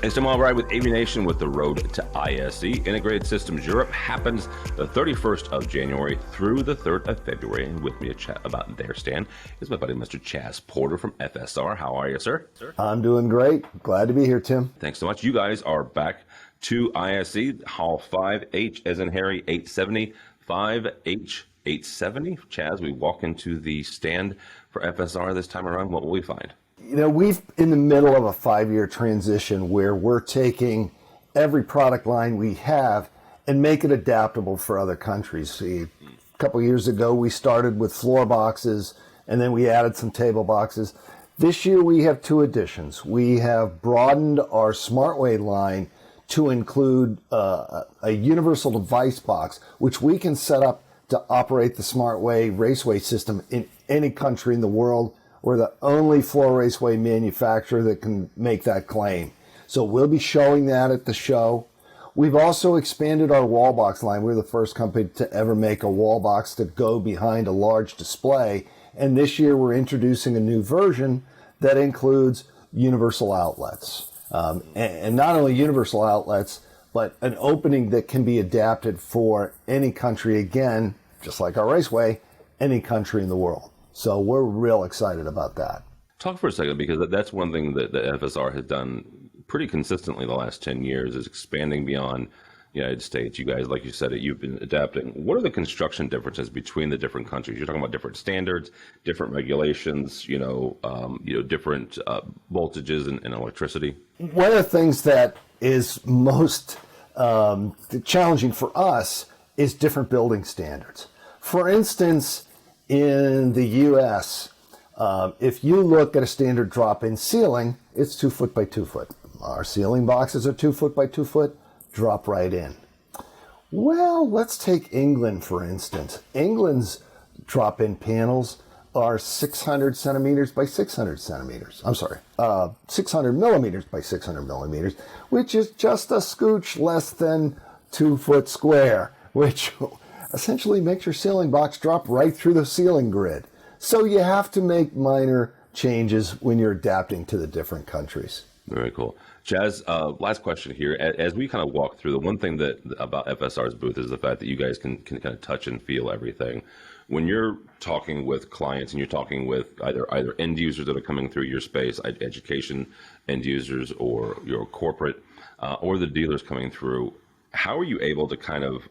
It's Tim Albright with AVNation with the road to ISE. Integrated Systems Europe happens the 31st of January through the 3rd of February. And with me to chat about their stand is my buddy, Mr. Chaz Porter from FSR. How are you, sir? I'm doing great. Glad to be here, Tim. Thanks so much. You guys are back to ISE, Hall 5H as in Harry 870, 5H 870. Chaz, we walk into the stand for FSR this time around. What will we find? You know, we've in the middle of a 5-year transition where we're taking every product line we have and make it adaptable for other countries. See, a couple of years ago, we started with floor boxes and then we added some table boxes. This year, we have 2 additions. We have broadened our SmartWay line to include a universal device box, which we can set up to operate the SmartWay raceway system in any country in the world. We're the only floor raceway manufacturer that can make that claim. So we'll be showing that at the show. We've also expanded our wall box line. We're the first company to ever make a wall box to go behind a large display. And this year we're introducing a new version that includes universal outlets. And not only universal outlets, but an opening that can be adapted for any country, again, just like our raceway, any country in the world. So we're real excited about that. Talk for a second, because that's one thing that the FSR has done pretty consistently the last 10 years is expanding beyond the United States. You guys, like you said, you've been adapting. What are the construction differences between the different countries? You're talking about different standards, different regulations, different voltages and electricity. One of the things that is most challenging for us is different building standards. For instance, in the U.S., if you look at a standard drop-in ceiling, it's 2 foot by 2 foot. Our ceiling boxes are 2 foot by 2 foot, drop right in. Well, let's take England, for instance. England's drop-in panels are 600 centimeters by 600 centimeters. 600 millimeters by 600 millimeters, which is just a scooch less than 2 foot square, which essentially makes your ceiling box drop right through the ceiling grid. So you have to make minor changes when you're adapting to the different countries. Very cool. Chaz, last question here. As we kind of walk through, the one thing that about FSR's booth is the fact that you guys can kind of touch and feel everything. When you're talking with clients and you're talking with either end users that are coming through your space, education end users, or your corporate, or the dealers coming through, how are you able to kind of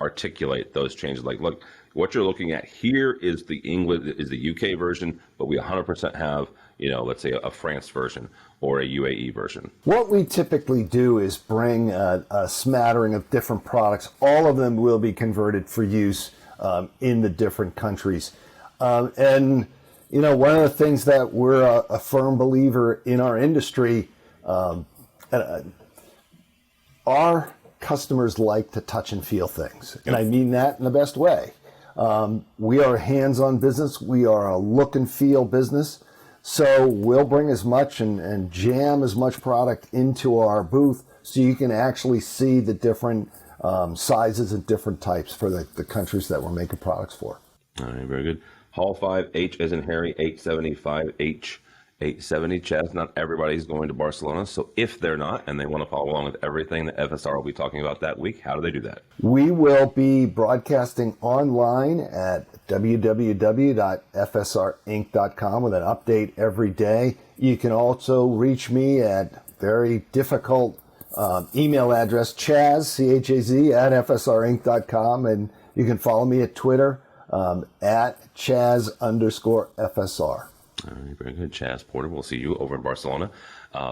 articulate those changes? Like, look, what you're looking at here is the UK version, but we 100% have, let's say a France version or a UAE version. What we typically do is bring a smattering of different products. All of them will be converted for use in the different countries. And one of the things that we're a firm believer in our industry, our customers like to touch and feel things. And I mean that in the best way. We are a hands-on business. We are a look and feel business. So we'll bring as much and jam as much product into our booth so you can actually see the different sizes and different types for the countries that we're making products for. All right, very good. Hall 5H as in Harry 875 H 870. Chaz, not everybody's going to Barcelona, so if they're not and they want to follow along with everything that FSR will be talking about that week, how do they do that? We will be broadcasting online at www.fsrinc.com with an update every day. You can also reach me at very difficult email address, Chaz, C-H-A-Z, at fsrinc.com, and you can follow me at Twitter at Chaz_FSR. All right, very good. Chaz Porter, we'll see you over in Barcelona.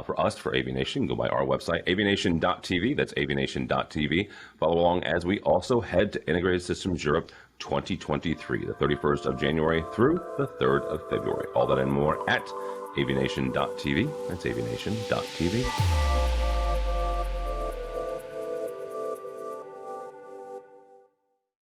For us, for AVNation, go by our website, avnation.tv. That's avnation.tv. Follow along as we also head to Integrated Systems Europe 2023, the 31st of January through the 3rd of February. All that and more at avnation.tv. That's avnation.tv.